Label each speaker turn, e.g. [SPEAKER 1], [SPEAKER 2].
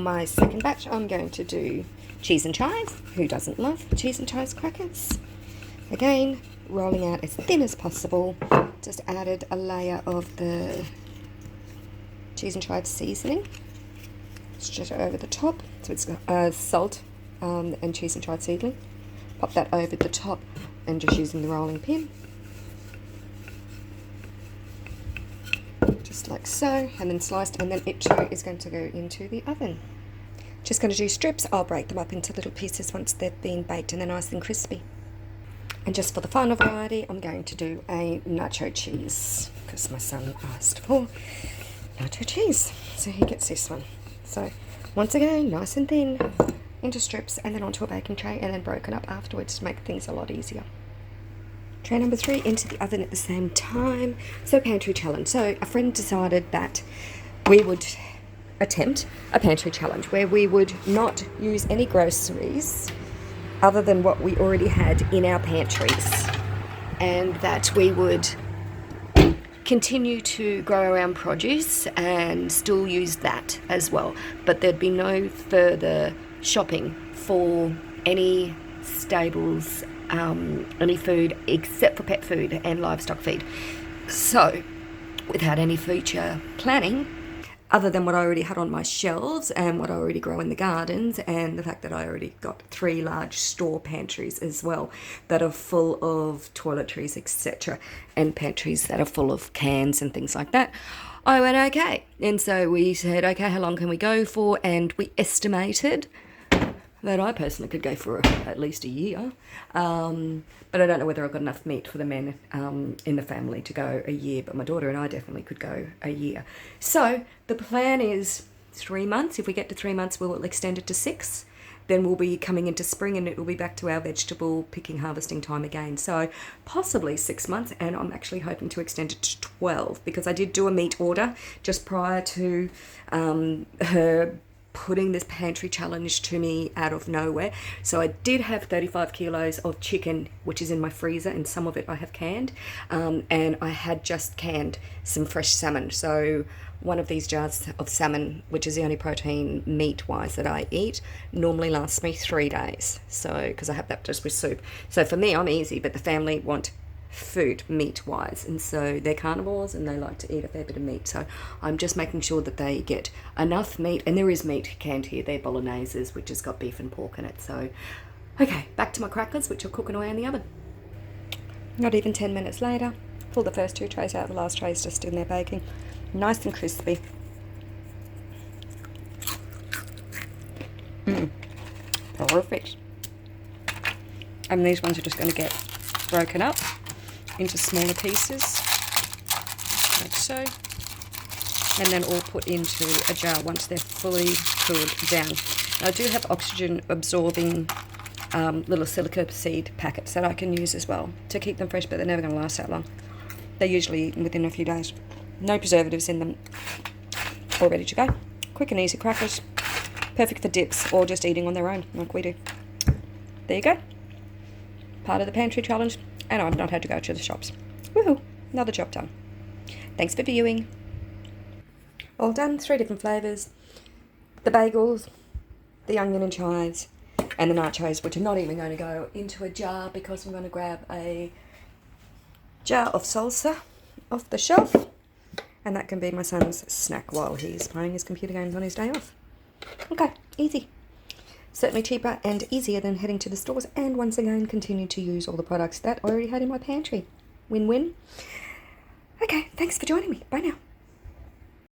[SPEAKER 1] my second batch, I'm going to do cheese and chives. Who doesn't love cheese and chives crackers? Again, rolling out as thin as possible. Just added a layer of the cheese and chives seasoning straight over the top. So it's salt and cheese and chives seasoning. Pop that over the top and just using the rolling pin. Just like so, and then sliced, and then it too is going to go into the oven. Just going to do strips. I'll break them up into little pieces once they've been baked and they're nice and crispy. And just for the final variety, I'm going to do a nacho cheese because my son asked for nacho cheese, so he gets this one. So once again, nice and thin into strips and then onto a baking tray and then broken up afterwards to make things a lot easier. Tray number 3 into the oven at the same time. So pantry challenge. So a friend decided that we would attempt a pantry challenge where we would not use any groceries other than what we already had in our pantries, and that we would continue to grow our own produce and still use that as well, but there'd be no further shopping for any staples, any food except for pet food and livestock feed. So without any future planning other than what I already had on my shelves and what I already grow in the gardens, and the fact that I already got 3 large store pantries as well that are full of toiletries, etc., and pantries that are full of cans and things like that, I went okay. And so we said, okay, how long can we go for? And we estimated that I personally could go for at least a year. But I don't know whether I've got enough meat for the men in the family to go a year, but my daughter and I definitely could go a year. So the plan is 3 months. If we get to 3 months, we'll extend it to 6. Then we'll be coming into spring and it will be back to our vegetable picking, harvesting time again. So possibly 6 months, and I'm actually hoping to extend it to 12 because I did do a meat order just prior to her putting this pantry challenge to me out of nowhere. So I did have 35 kilos of chicken, which is in my freezer, and some of it I have canned, and I had just canned some fresh salmon. So one of these jars of salmon, which is the only protein meat wise that I eat, normally lasts me 3 days. So because I have that just with soup. So for me, I'm easy, but the family want food meat wise, and so they're carnivores and they like to eat a fair bit of meat, so I'm just making sure that they get enough meat, and there is meat canned here. They're bologneses, which has got beef and pork in it. So okay, back to my crackers, which are cooking away in the oven. Not even 10 minutes later, pull the first 2 trays out. The last tray is just in there baking, nice and crispy. Perfect. And these ones are just going to get broken up into smaller pieces, like so, and then all put into a jar once they're fully cooled down. Now, I do have oxygen absorbing little silica seed packets that I can use as well to keep them fresh, but they're never going to last that long. They're usually eaten within a few days. No preservatives in them, all ready to go. Quick and easy crackers, perfect for dips or just eating on their own like we do. There you go. Part of the pantry challenge, and I've not had to go to the shops. Woohoo! Another job done. Thanks for viewing. All done. 3 different flavours. The bagels, the onion and chives, and the nachos, which are not even going to go into a jar because I'm going to grab a jar of salsa off the shelf, and that can be my son's snack while he's playing his computer games on his day off. Okay, easy. Certainly cheaper and easier than heading to the stores, and once again continue to use all the products that I already had in my pantry. Win-win. Okay, thanks for joining me. Bye now.